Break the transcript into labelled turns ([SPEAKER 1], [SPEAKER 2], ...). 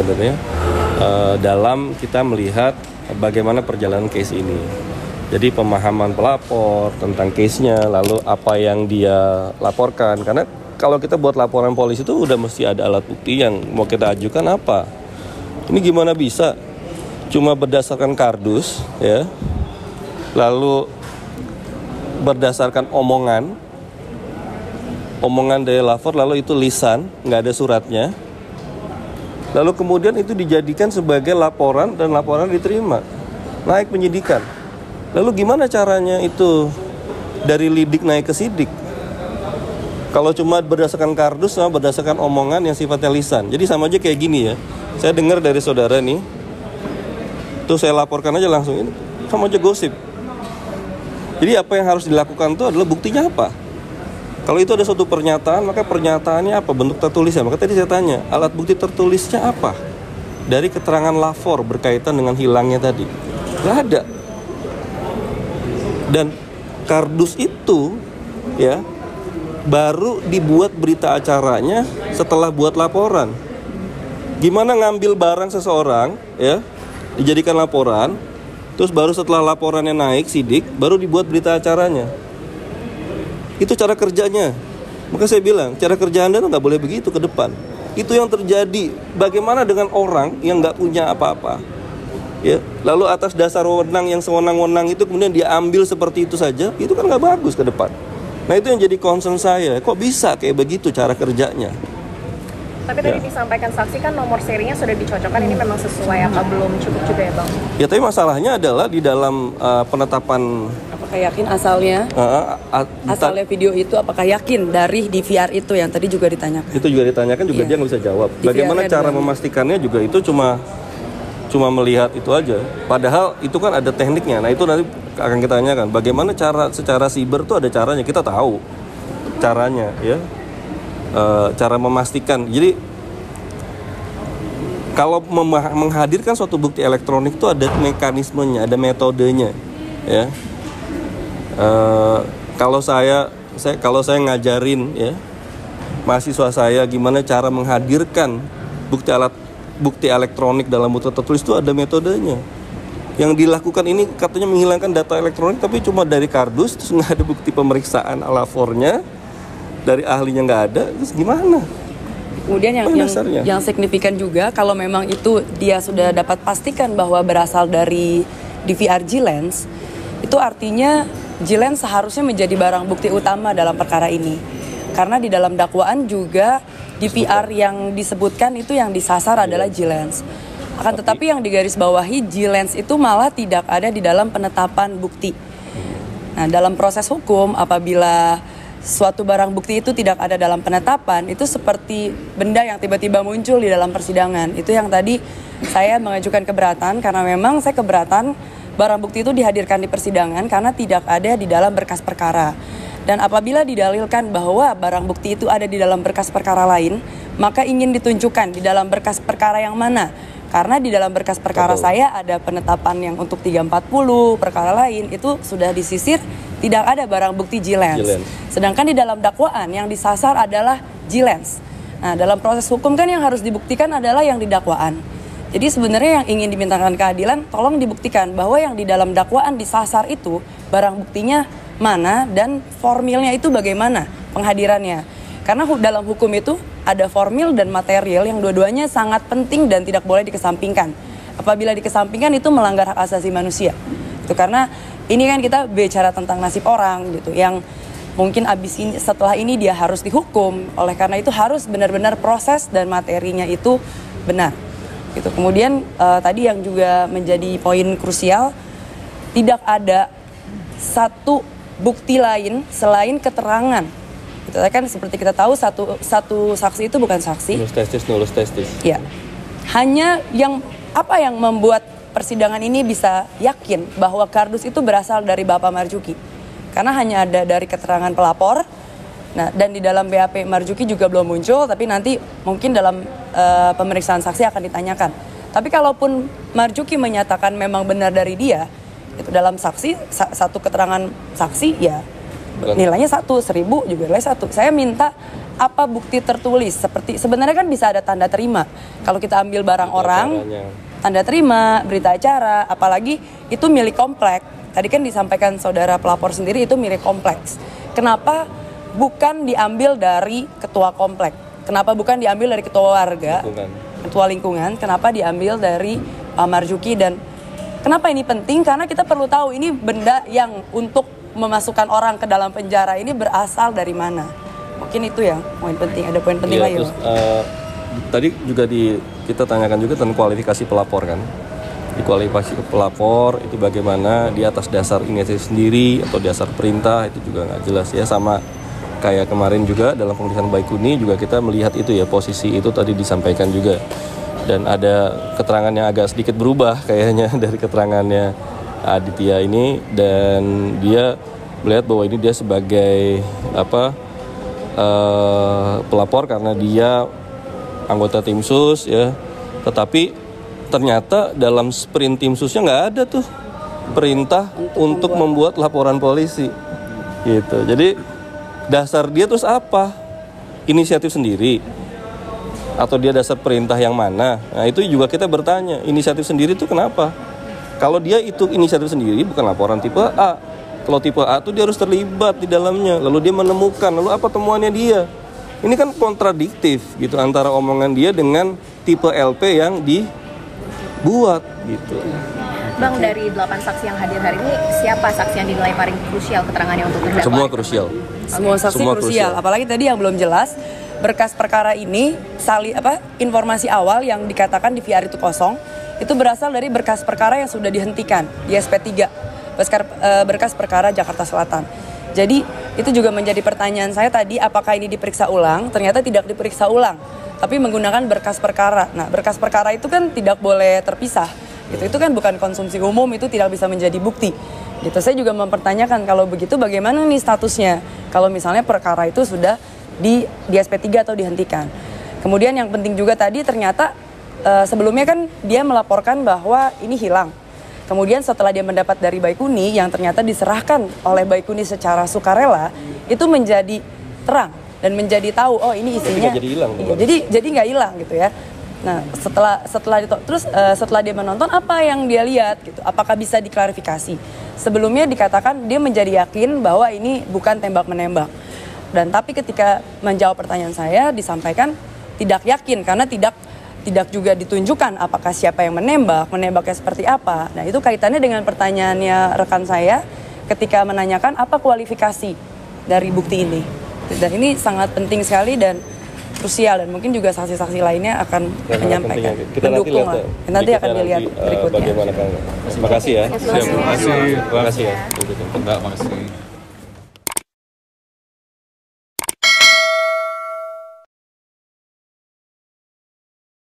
[SPEAKER 1] sebenarnya dalam kita melihat bagaimana perjalanan case ini. Jadi pemahaman pelapor tentang case-nya, lalu apa yang dia laporkan. Karena kalau kita buat laporan polisi itu udah mesti ada alat bukti yang mau kita ajukan apa. Ini gimana bisa cuma berdasarkan kardus ya, lalu berdasarkan omongan dari lapor, lalu itu lisan, nggak ada suratnya. Lalu kemudian itu dijadikan sebagai laporan dan laporan diterima, naik penyidikan. Lalu gimana caranya itu dari lidik naik ke sidik? Kalau cuma berdasarkan kardus sama berdasarkan omongan yang sifatnya lisan. Jadi sama aja kayak gini ya. Saya dengar dari saudara nih, tuh saya laporkan aja langsung, ini sama aja gosip. Jadi apa yang harus dilakukan itu adalah buktinya apa? Kalau itu ada suatu pernyataan, maka pernyataannya apa? Bentuk tertulisnya. Maka tadi saya tanya, alat bukti tertulisnya apa? Dari keterangan lapor berkaitan dengan hilangnya tadi. Nggak ada. Dan kardus itu ya baru dibuat berita acaranya setelah buat laporan. Gimana ngambil barang seseorang ya, dijadikan laporan, terus baru setelah laporannya naik sidik, baru dibuat berita acaranya. Itu cara kerjanya. Maka saya bilang, cara kerja Anda tuh nggak boleh begitu ke depan. Itu yang terjadi. Bagaimana dengan orang yang nggak punya apa-apa? Ya, lalu atas dasar wewenang yang sewenang-wenang itu kemudian dia ambil seperti itu saja, itu kan nggak bagus ke depan. Nah itu yang jadi concern saya, kok bisa kayak begitu cara kerjanya.
[SPEAKER 2] Tapi tadi disampaikan saksi kan nomor serinya sudah dicocokkan, ini memang sesuai apa belum cukup juga ya Bang? Ya
[SPEAKER 1] tapi masalahnya adalah di dalam penetapan.
[SPEAKER 3] Apakah yakin asalnya? Asalnya video itu apakah yakin dari DVR itu yang tadi juga ditanyakan?
[SPEAKER 1] Itu juga ditanyakan juga dia nggak bisa jawab. Bagaimana cara memastikannya juga itu cuma melihat itu aja. Padahal itu kan ada tekniknya. Nah itu nanti akan kita tanyakan. Bagaimana cara secara siber tuh ada caranya. Kita tahu caranya ya. Cara memastikan. Jadi kalau menghadirkan suatu bukti elektronik itu ada mekanismenya, ada metodenya ya. Kalau saya ngajarin ya mahasiswa saya gimana cara menghadirkan bukti elektronik dalam bukti tertulis itu ada metodenya. Yang dilakukan ini katanya menghilangkan data elektronik tapi cuma dari kardus, terus nggak ada bukti pemeriksaan lapornya, dari ahlinya nggak ada, terus gimana?
[SPEAKER 3] Kemudian yang signifikan juga kalau memang itu dia sudah dapat pastikan bahwa berasal dari DVR G-Lens, itu artinya G-Lens seharusnya menjadi barang bukti utama dalam perkara ini. Karena di dalam dakwaan juga DVR yang disebutkan itu yang disasar adalah G-Lens. Akan tetapi yang digarisbawahi G-Lens itu malah tidak ada di dalam penetapan bukti. Nah, dalam proses hukum apabila suatu barang bukti itu tidak ada dalam penetapan, itu seperti benda yang tiba-tiba muncul di dalam persidangan. Itu yang tadi saya mengajukan keberatan karena memang saya keberatan barang bukti itu dihadirkan di persidangan karena tidak ada di dalam berkas perkara. Dan apabila didalilkan bahwa barang bukti itu ada di dalam berkas perkara lain, maka ingin ditunjukkan di dalam berkas perkara yang mana. Karena di dalam berkas perkara saya ada penetapan yang untuk 340, perkara lain itu sudah disisir, tidak ada barang bukti G-Lens. Sedangkan di dalam dakwaan yang disasar adalah G-Lens. Nah, dalam proses hukum kan yang harus dibuktikan adalah yang di dakwaan. Jadi sebenarnya yang ingin dimintakan keadilan, tolong dibuktikan bahwa yang di dalam dakwaan disasar itu barang buktinya mana dan formilnya itu bagaimana penghadirannya. Karena dalam hukum itu ada formil dan material yang dua-duanya sangat penting dan tidak boleh dikesampingkan. Apabila dikesampingkan itu melanggar hak asasi manusia. Itu karena ini kan kita bicara tentang nasib orang gitu yang mungkin setelah ini dia harus dihukum. Oleh karena itu harus benar-benar proses dan materinya itu benar. Gitu. Kemudian tadi yang juga menjadi poin krusial, tidak ada satu bukti lain selain keterangan. Gitu. Kan seperti kita tahu satu saksi itu bukan saksi.
[SPEAKER 1] Nullus testis.
[SPEAKER 3] Ya. Hanya yang membuat persidangan ini bisa yakin bahwa kardus itu berasal dari Bapak Marzuki. Karena hanya ada dari keterangan pelapor. Nah, dan di dalam BAP Marzuki juga belum muncul, tapi nanti mungkin dalam pemeriksaan saksi akan ditanyakan. Tapi kalaupun Marzuki menyatakan memang benar dari dia, itu dalam saksi satu keterangan saksi ya nilainya 1.000 juga nilai 1. Saya minta apa bukti tertulis, seperti sebenarnya kan bisa ada tanda terima kalau kita ambil barang orang, tanda terima, berita acara, apalagi itu milik komplek. Tadi kan disampaikan saudara pelapor sendiri itu milik kompleks. Kenapa bukan diambil dari ketua komplek? Kenapa bukan diambil dari ketua warga, ketua lingkungan? Kenapa diambil dari Pak Marzuki? Dan kenapa ini penting? Karena kita perlu tahu ini benda yang untuk memasukkan orang ke dalam penjara ini berasal dari mana. Mungkin itu ya poin penting. Ada poin penting lagi.
[SPEAKER 1] Tadi juga kita tanyakan juga tentang kualifikasi pelapor kan. Di kualifikasi pelapor itu bagaimana, di atas dasar inisiatif sendiri atau dasar perintah, itu juga nggak jelas ya. Sama kayak kemarin juga dalam pemeriksaan Baikuni juga kita melihat itu ya, posisi itu tadi disampaikan juga. Dan ada keterangan yang agak sedikit berubah kayaknya dari keterangannya Aditya ini, dan dia melihat bahwa ini dia sebagai pelapor karena dia anggota tim sus ya, tetapi ternyata dalam sprint tim susnya nggak ada tuh perintah untuk membuat laporan polisi gitu. Jadi dasar dia terus apa? Inisiatif sendiri atau dia dasar perintah yang mana? Nah itu juga kita bertanya, inisiatif sendiri itu kenapa? Kalau dia itu inisiatif sendiri bukan laporan tipe A. Kalau tipe A tuh dia harus terlibat di dalamnya, lalu dia menemukan, lalu apa temuannya dia? Ini kan kontradiktif gitu antara omongan dia dengan tipe LP yang dibuat gitu.
[SPEAKER 2] Bang, dari 8 saksi yang hadir hari ini, siapa saksi yang dinilai paling krusial keterangannya untuk terdakwa?
[SPEAKER 1] Semua krusial.
[SPEAKER 3] Semua saksi krusial. Apalagi tadi yang belum jelas, berkas perkara ini informasi awal yang dikatakan di VR itu kosong, itu berasal dari berkas perkara yang sudah dihentikan di SP3, berkas perkara Jakarta Selatan. Jadi itu juga menjadi pertanyaan saya tadi, apakah ini diperiksa ulang? Ternyata tidak diperiksa ulang, tapi menggunakan berkas perkara. Nah, berkas perkara itu kan tidak boleh terpisah. Itu kan bukan konsumsi umum, itu tidak bisa menjadi bukti. Gitu. Saya juga mempertanyakan kalau begitu bagaimana nih statusnya? Kalau misalnya perkara itu sudah di SP3 atau dihentikan. Kemudian yang penting juga tadi ternyata sebelumnya kan dia melaporkan bahwa ini hilang. Kemudian setelah dia mendapat dari Baikuni yang ternyata diserahkan oleh Baikuni secara sukarela, itu menjadi terang dan menjadi tahu oh ini isinya.
[SPEAKER 1] Jadi hilang.
[SPEAKER 3] Iya, jadi nggak hilang gitu ya. Nah setelah dia menonton apa yang dia lihat gitu, apakah bisa diklarifikasi? Sebelumnya dikatakan dia menjadi yakin bahwa ini bukan tembak menembak. Dan tapi ketika menjawab pertanyaan saya disampaikan tidak yakin karena tidak juga ditunjukkan apakah siapa yang menembaknya seperti apa. Nah itu kaitannya dengan pertanyaannya rekan saya ketika menanyakan apa kualifikasi dari bukti ini. Dan ini sangat penting sekali dan krusial, dan mungkin juga saksi-saksi lainnya akan menyampaikan.
[SPEAKER 1] Kita
[SPEAKER 3] mendukung lah. Nanti akan dilihat berikutnya.
[SPEAKER 1] Bagaimana Kang? Terima kasih ya.
[SPEAKER 4] Terima kasih.
[SPEAKER 1] Terima kasih ya.
[SPEAKER 4] Terima kasih.